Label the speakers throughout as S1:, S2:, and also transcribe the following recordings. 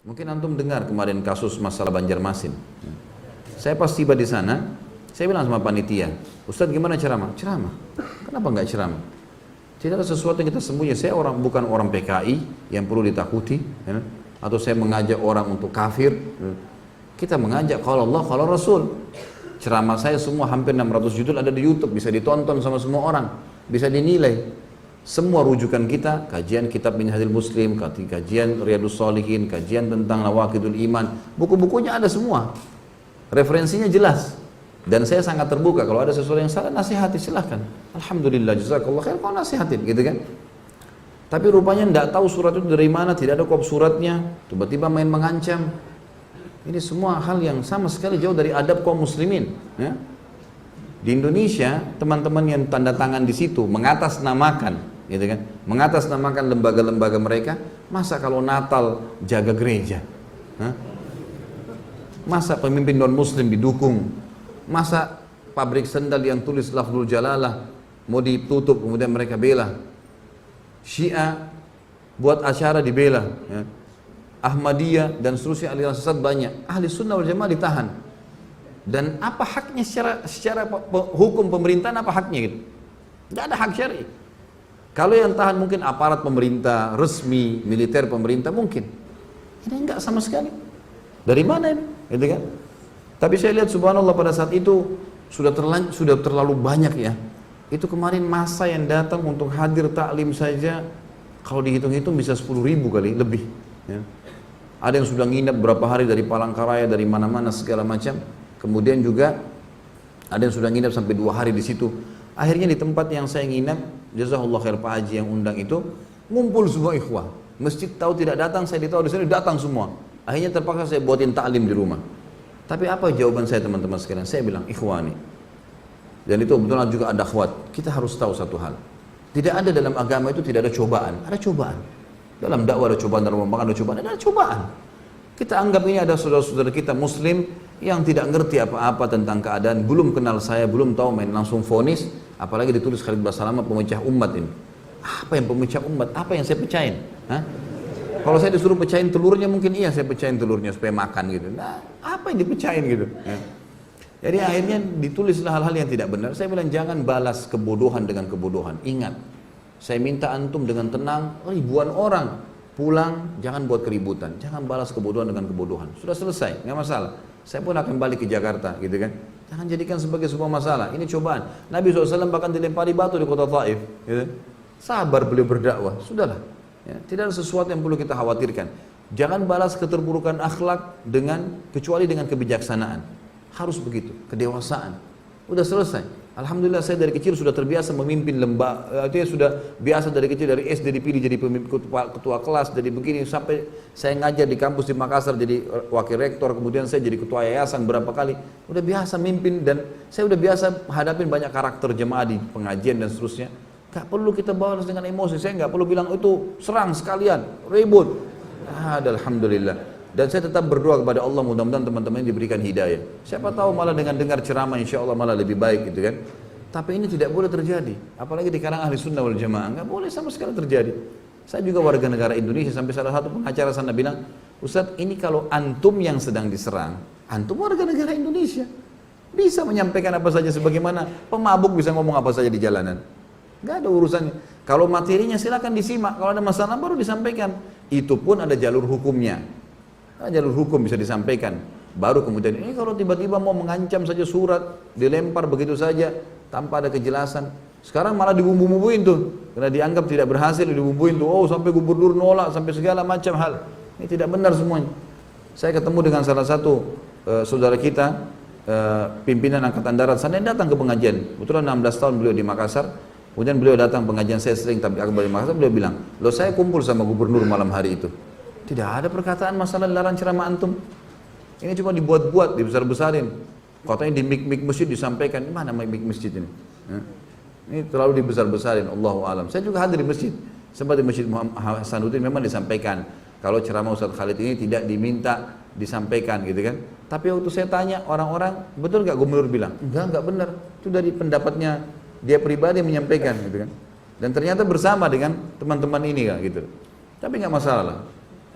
S1: Mungkin antum dengar kemarin kasus masalah Banjarmasin. Saya pas tiba di sana, saya bilang sama panitia, Ustadz gimana ceramah? Ceramah. Kenapa nggak ceramah? Tidak ada sesuatu yang kita sembunyi. Saya bukan orang PKI yang perlu ditakuti, ya? Atau saya mengajak orang untuk kafir. Kita mengajak kalau Allah, kalau Rasul. Ceramah saya semua hampir 600 judul ada di YouTube, bisa ditonton sama semua orang, bisa dinilai. Semua rujukan kita, kajian kitab Minhajul Muslim, kajian Riyadhus Shalihin, kajian tentang Nawaqidul Iman, buku-bukunya ada semua. Referensinya jelas. Dan saya sangat terbuka, kalau ada sesuatu yang salah, nasihati silahkan. Alhamdulillah, jazakallah khair, kau nasihatin, gitu kan. Tapi rupanya tidak tahu surat itu dari mana, tidak ada kop suratnya, tiba-tiba main mengancam. Ini semua hal yang sama sekali jauh dari adab kaum muslimin. Ya. Di Indonesia, teman-teman yang tanda tangan di situ mengatasnamakan, gitu kan, mengatasnamakan lembaga-lembaga mereka. Masa kalau Natal jaga gereja? Hah? Masa pemimpin non-muslim didukung? Masa pabrik sendal yang tulis lafzul jalalah mau ditutup kemudian mereka bela? Syiah buat acara dibela, ya. Ahmadiyah dan seterusnya aliran sesat banyak. Ahli sunnah wal jamaah ditahan. Dan apa haknya secara hukum pemerintahan, apa haknya gitu? Tidak ada hak syar'i. Kalau yang tahan mungkin aparat pemerintah resmi, militer pemerintah mungkin. Ini enggak sama sekali. Dari mana ini? Gitu kan? Tapi saya lihat subhanallah pada saat itu sudah terlalu banyak ya. Itu kemarin masa yang datang untuk hadir taklim saja kalau dihitung-hitung bisa 10.000 kali lebih. Ya. Ada yang sudah nginep berapa hari dari Palangkaraya, dari mana-mana segala macam. Kemudian juga ada yang sudah nginep sampai 2 hari di situ. Akhirnya di tempat yang saya nginep, jazakallah khair Pak Haji yang undang itu, ngumpul semua ikhwah. Masjid tahu tidak datang, saya ditahu di sini datang semua. Akhirnya terpaksa saya buatin taklim di rumah. Tapi apa jawaban saya teman-teman sekalian? Saya bilang, ikhwani. Dan itu betul juga ada akhwat. Kita harus tahu satu hal. Tidak ada dalam agama itu tidak ada cobaan. Ada cobaan. Dalam dakwah ada cobaan, dalam membangun ada cobaan. Ada cobaan. Kita anggap ini ada saudara-saudara kita muslim yang tidak ngerti apa-apa tentang keadaan. Belum kenal saya, belum tahu main langsung vonis. Apalagi ditulis Khalid Basalamah pemecah umat ini. Apa yang pemecah umat? Apa yang saya pecahin? Hah? Kalau saya disuruh pecahin telurnya mungkin iya saya pecahin telurnya supaya makan gitu. Nah, apa yang dipecahin gitu? Ya. Jadi akhirnya ditulislah hal-hal yang tidak benar. Saya bilang jangan balas kebodohan dengan kebodohan. Ingat, saya minta antum dengan tenang, ribuan orang pulang, jangan buat keributan, jangan balas kebodohan dengan kebodohan. Sudah selesai, nggak masalah. Saya pun akan balik ke Jakarta, gitu kan? Jangan jadikan sebagai sebuah masalah. Ini cobaan. Nabi SAW bahkan dilempari batu di kota Taif. Gitu. Sabar beliau berdakwah, sudahlah. Ya, tidak ada sesuatu yang perlu kita khawatirkan. Jangan balas keterburukan akhlak kecuali dengan kebijaksanaan. Harus begitu, kedewasaan. Udah selesai. Alhamdulillah saya dari kecil sudah terbiasa memimpin lembaga. Artinya sudah biasa dari kecil, dari SD dipilih jadi pemimpin ketua kelas, jadi begini sampai saya ngajar di kampus di Makassar jadi wakil rektor, kemudian saya jadi ketua yayasan berapa kali. Udah biasa mimpin dan saya udah biasa hadapin banyak karakter jemaah di pengajian dan seterusnya. Gak perlu kita balas dengan emosi, saya gak perlu bilang itu serang sekalian, ribut. Alhamdulillah. Dan saya tetap berdoa kepada Allah mudah-mudahan teman-teman diberikan hidayah. Siapa tahu malah dengan dengar ceramah insya Allah malah lebih baik gitu kan. Tapi ini tidak boleh terjadi. Apalagi di kalangan ahli sunnah wal jamaah. Gak boleh sama sekali terjadi. Saya juga warga negara Indonesia sampai salah satu pengacara sana bilang, Ustadz ini kalau antum yang sedang diserang, antum warga negara Indonesia. Bisa menyampaikan apa saja sebagaimana pemabuk bisa ngomong apa saja di jalanan. Gak ada urusannya. Kalau materinya silakan disimak. Kalau ada masalah baru disampaikan. Itu pun ada jalur hukumnya. Jalur hukum bisa disampaikan. Baru kemudian ini kalau tiba-tiba mau mengancam saja surat, dilempar begitu saja tanpa ada kejelasan. Sekarang malah dibumbu-bumbuin tuh. Karena dianggap tidak berhasil dibumbuin tuh. Oh sampai gubernur nolak, sampai segala macam hal. Ini tidak benar semuanya. Saya ketemu dengan salah satu saudara kita, pimpinan Angkatan Darat sana yang datang ke pengajian. Kebetulan 16 tahun beliau di Makassar. Kemudian beliau datang pengajian saya sering tapi akbar di Makassar, beliau bilang, loh saya kumpul sama gubernur malam hari itu. Tidak ada perkataan masalah larang ceramah antum. Ini cuma dibuat-buat, dibesar-besarin. Katanya di mik-mik masjid disampaikan, mana mik masjid ini? Ini terlalu dibesar-besarin, Allahu a'lam. Saya juga hadir di masjid. Sempat di Masjid Muhammad Hasanuddin memang disampaikan. Kalau ceramah Ustaz Khalid ini tidak diminta disampaikan gitu kan. Tapi waktu saya tanya orang-orang, betul nggak gubernur bilang? Enggak benar. Itu dari pendapatnya dia pribadi menyampaikan gitu kan. Dan ternyata bersama dengan teman-teman ini kan gitu. Tapi nggak masalah lah.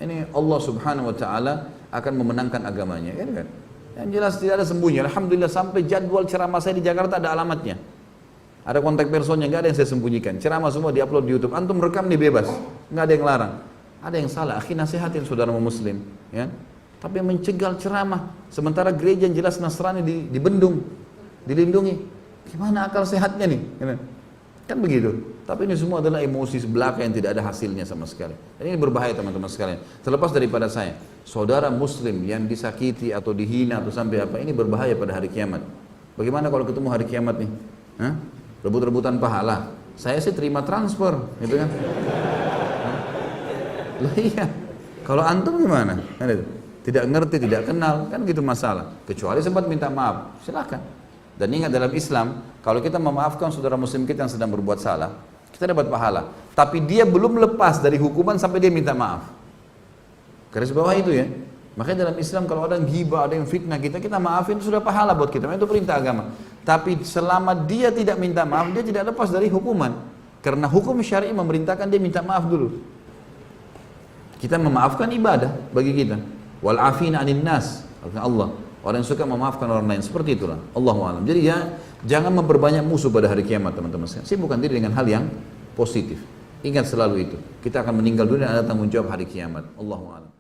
S1: Ini Allah Subhanahu wa taala akan memenangkan agamanya, kan? Yang jelas tidak ada sembunyi. Alhamdulillah sampai jadwal ceramah saya di Jakarta ada alamatnya. Ada kontak personnya, nggak ada yang saya sembunyikan. Ceramah semua diupload di YouTube. Antum rekam nih bebas, nggak ada yang larang. Ada yang salah, akhi nasihatin saudara muslim, ya. Tapi mencegal ceramah, sementara gereja yang jelas Nasrani dibendung, dilindungi. Gimana akal sehatnya nih? Kan begitu. Tapi ini semua adalah emosi belaka yang tidak ada hasilnya sama sekali. Dan ini berbahaya teman-teman sekalian. Terlepas daripada saya, saudara muslim yang disakiti atau dihina atau sampai apa, ini berbahaya pada hari kiamat. Bagaimana kalau ketemu hari kiamat nih? Hah? Rebut-rebutan pahala. Saya sih terima transfer, gitu kan? Lah iya. Kalau antum gimana? Tidak ngerti, tidak kenal, kan gitu masalah. Kecuali sempat minta maaf, silakan. Dan ingat dalam Islam, kalau kita memaafkan saudara muslim kita yang sedang berbuat salah, kita dapat pahala. Tapi dia belum lepas dari hukuman sampai dia minta maaf. Garis bawah itu ya. Makanya dalam Islam kalau ada yang ghibah, ada yang fitnah kita maafin, itu sudah pahala buat kita. Itu perintah agama. Tapi selama dia tidak minta maaf, dia tidak lepas dari hukuman. Karena hukum syar'i memerintahkan dia minta maaf dulu. Kita memaafkan ibadah bagi kita. Wal afina 'anil nas, kata Allah. Orang yang suka memaafkan orang lain, seperti itulah. Allahu a'lam. Jadi ya, jangan memperbanyak musuh pada hari kiamat, teman-teman sekalian. Sibukkan diri dengan hal yang positif. Ingat selalu itu. Kita akan meninggal dunia dan ada tanggung jawab hari kiamat. Allahu a'lam.